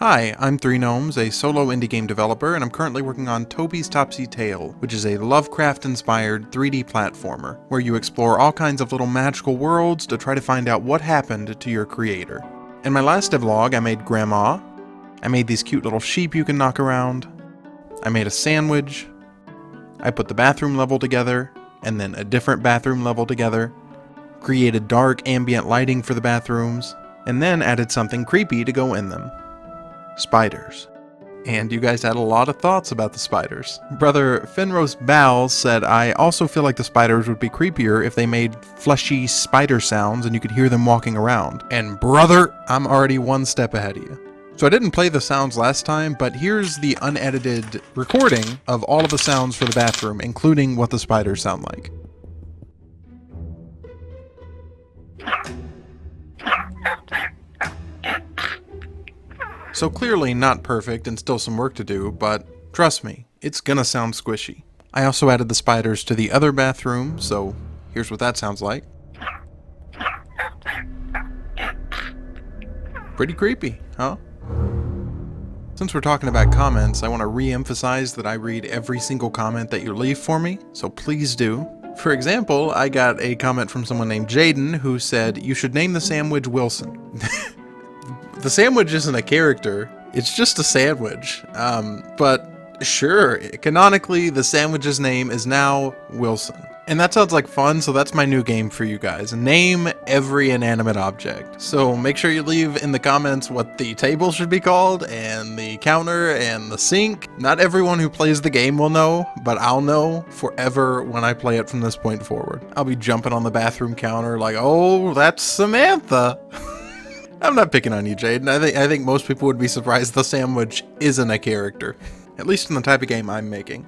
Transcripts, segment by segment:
Hi, I'm Three Gnomes, a solo indie game developer, and I'm currently working on Toby's Topsy Tale, which is a Lovecraft-inspired 3D platformer, where you explore all kinds of little magical worlds to try to find out what happened to your creator. In my last devlog, I made Grandma, I made these cute little sheep you can knock around, I made a sandwich, I put the bathroom level together, and then a different bathroom level together, created dark ambient lighting for the bathrooms, and then added something creepy to go in them. Spiders. And you guys had a lot of thoughts about the spiders. Brother Finros Bowles said, I also feel like the spiders would be creepier if they made fleshy spider sounds and you could hear them walking around. And brother, I'm already one step ahead of you. So I didn't play the sounds last time, but here's the unedited recording of all of the sounds for the bathroom, including what the spiders sound like. So clearly not perfect and still some work to do, but trust me, it's gonna sound squishy. I also added the spiders to the other bathroom, so here's what that sounds like. Pretty creepy, huh? Since we're talking about comments, I want to re-emphasize that I read every single comment that you leave for me, so please do. For example, I got a comment from someone named Jaden who said, you should name the sandwich Wilson. The sandwich isn't a character, it's just a sandwich. But sure, canonically, the sandwich's name is now Wilson. And that sounds like fun, so that's my new game for you guys. Name every inanimate object. So make sure you leave in the comments what the table should be called, and the counter, and the sink. Not everyone who plays the game will know, but I'll know forever when I play it from this point forward. I'll be jumping on the bathroom counter like, oh, that's Samantha. I'm not picking on you, Jaden. I think most people would be surprised the sandwich isn't a character. At least in the type of game I'm making.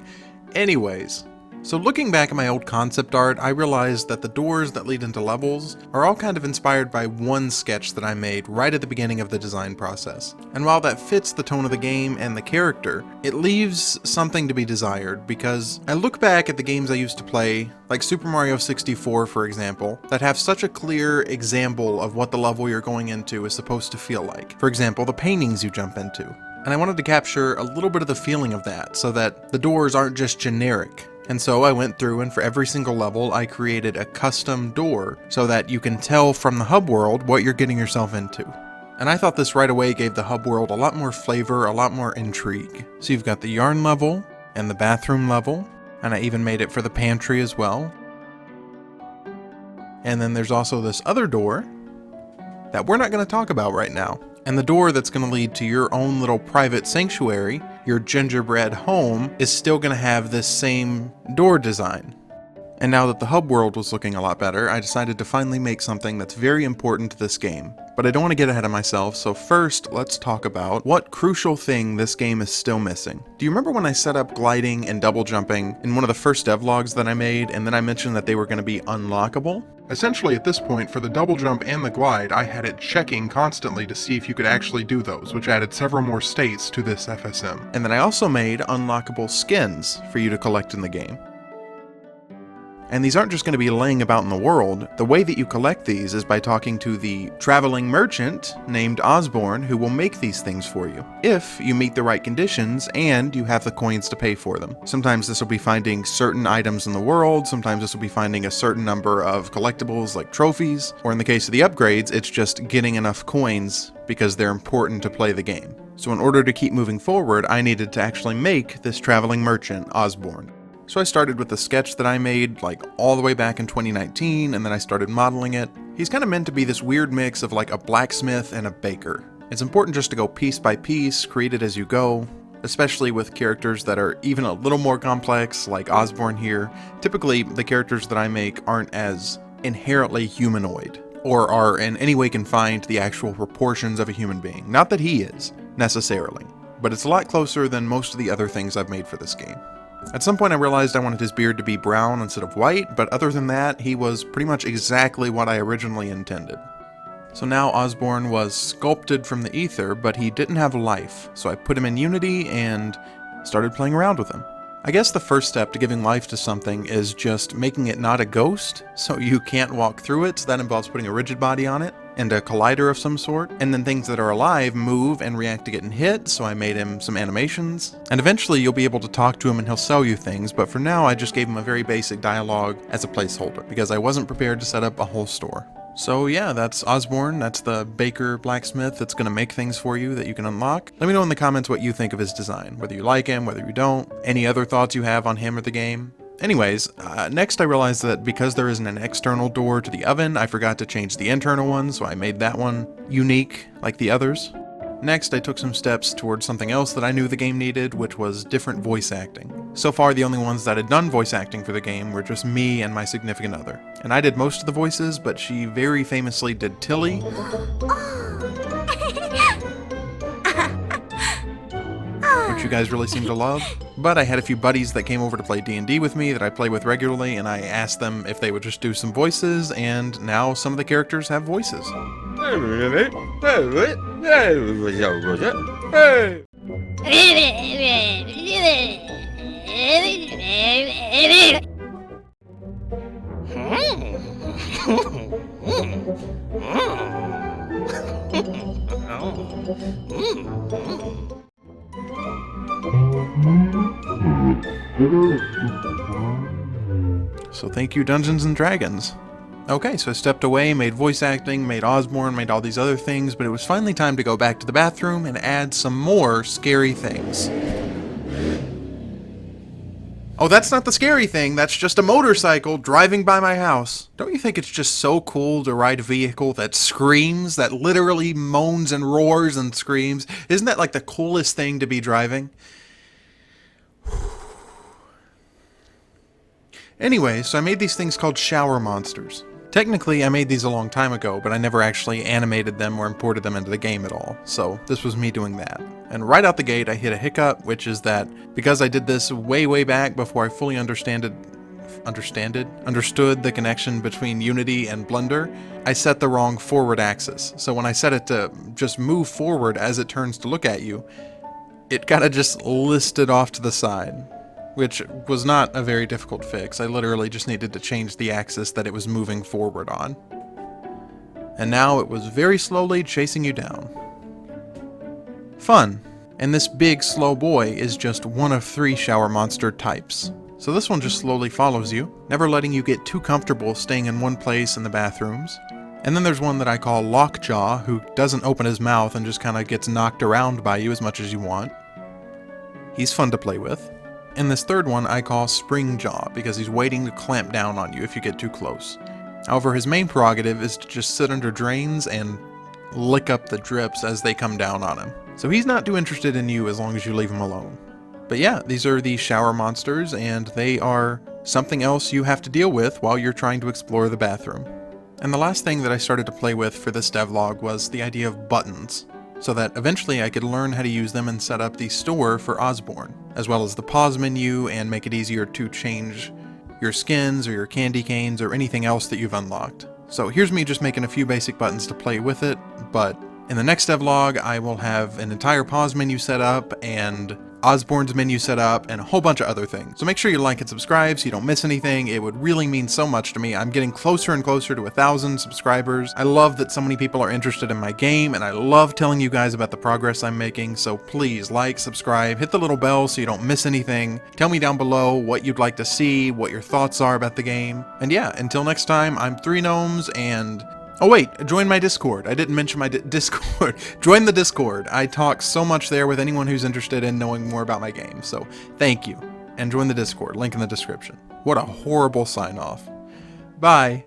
Anyways, so looking back at my old concept art, I realized that the doors that lead into levels are all kind of inspired by one sketch that I made right at the beginning of the design process. And while that fits the tone of the game and the character, it leaves something to be desired, because I look back at the games I used to play, like Super Mario 64 for example, that have such a clear example of what the level you're going into is supposed to feel like. For example, the paintings you jump into. And I wanted to capture a little bit of the feeling of that, so that the doors aren't just generic. And so I went through and for every single level I created a custom door so that you can tell from the hub world what you're getting yourself into. And I thought this right away gave the hub world a lot more flavor, a lot more intrigue. So you've got the yarn level and the bathroom level, and I even made it for the pantry as well. And then there's also this other door that we're not going to talk about right now. And the door that's going to lead to your own little private sanctuary, your gingerbread home, is still going to have this same door design. And now that the hub world was looking a lot better, I decided to finally make something that's very important to this game. But I don't want to get ahead of myself, so first let's talk about what crucial thing this game is still missing. Do you remember when I set up gliding and double jumping in one of the first devlogs that I made, and then I mentioned that they were going to be unlockable? Essentially at this point, for the double jump and the glide, I had it checking constantly to see if you could actually do those, which added several more states to this FSM. And then I also made unlockable skins for you to collect in the game. And these aren't just going to be laying about in the world. The way that you collect these is by talking to the traveling merchant named Osborne, who will make these things for you, if you meet the right conditions and you have the coins to pay for them. Sometimes this will be finding certain items in the world, sometimes this will be finding a certain number of collectibles like trophies, or in the case of the upgrades, it's just getting enough coins because they're important to play the game. So in order to keep moving forward, I needed to actually make this traveling merchant, Osborne. So I started with a sketch that I made like all the way back in 2019, and then I started modeling it. He's kind of meant to be this weird mix of like a blacksmith and a baker. It's important just to go piece by piece, create it as you go, especially with characters that are even a little more complex, like Osborne here. Typically, the characters that I make aren't as inherently humanoid, or are in any way confined to the actual proportions of a human being. Not that he is, necessarily, but it's a lot closer than most of the other things I've made for this game. At some point I realized I wanted his beard to be brown instead of white, but other than that, he was pretty much exactly what I originally intended. So now Osborne was sculpted from the ether, but he didn't have life, so I put him in Unity and started playing around with him. I guess the first step to giving life to something is just making it not a ghost, so you can't walk through it, so that involves putting a rigid body on it. and a collider of some sort, and then things that are alive move and react to getting hit, so I made him some animations. And eventually you'll be able to talk to him and he'll sell you things, but for now I just gave him a very basic dialogue as a placeholder, because I wasn't prepared to set up a whole store. So yeah, that's Osborne, that's the baker blacksmith that's going to make things for you that you can unlock. Let me know in the comments what you think of his design, whether you like him, whether you don't, any other thoughts you have on him or the game. Anyways, next I realized that because there isn't an external door to the oven, I forgot to change the internal one, so I made that one unique like the others. Next, I took some steps towards something else that I knew the game needed, which was different voice acting. So far, the only ones that had done voice acting for the game were just me and my significant other. And I did most of the voices, but she very famously did Tilly, which you guys really seem to love. But I had a few buddies that came over to play D&D with me that I play with regularly, and I asked them if they would just do some voices, and now some of the characters have voices. So thank you, Dungeons & Dragons. Okay, so I stepped away, made voice acting, made Osborne, made all these other things, but it was finally time to go back to the bathroom and add some more scary things. Oh, that's not the scary thing, that's just a motorcycle driving by my house. Don't you think it's just so cool to ride a vehicle that screams, that literally moans and roars and screams? Isn't that like the coolest thing to be driving? Anyway, so I made these things called shower monsters. Technically, I made these a long time ago, but I never actually animated them or imported them into the game at all, so this was me doing that. And right out the gate, I hit a hiccup, which is that because I did this way back before I fully understood the connection between Unity and Blender, I set the wrong forward axis. So when I set it to just move forward as it turns to look at you, it kind of just listed off to the side, which was not a very difficult fix. I literally just needed to change the axis that it was moving forward on. And now it was very slowly chasing you down. Fun. And this big, slow boy is just one of 3 shower monster types. So this one just slowly follows you, never letting you get too comfortable staying in one place in the bathrooms. And then there's one that I call Lockjaw, who doesn't open his mouth and just kind of gets knocked around by you as much as you want. He's fun to play with. And this third one I call Springjaw, because he's waiting to clamp down on you if you get too close. However, his main prerogative is to just sit under drains and lick up the drips as they come down on him. So he's not too interested in you as long as you leave him alone. But yeah, these are the shower monsters, and they are something else you have to deal with while you're trying to explore the bathroom. And the last thing that I started to play with for this devlog was the idea of buttons, so that eventually I could learn how to use them and set up the store for Osborne, as well as the pause menu and make it easier to change your skins or your candy canes or anything else that you've unlocked. So here's me just making a few basic buttons to play with it, but in the next devlog I will have an entire pause menu set up and Osborne's menu set up, and a whole bunch of other things. So make sure you like and subscribe so you don't miss anything. It would really mean so much to me. I'm getting closer and closer to 1,000 subscribers. I love that so many people are interested in my game, and I love telling you guys about the progress I'm making. So please like, subscribe, hit the little bell so you don't miss anything. Tell me down below what you'd like to see, what your thoughts are about the game. And yeah, until next time, I'm 3 Gnomes, and oh wait, join my Discord. I didn't mention my Discord. Join the Discord. I talk so much there with anyone who's interested in knowing more about my game. So thank you. And join the Discord. Link in the description. What a horrible sign off. Bye.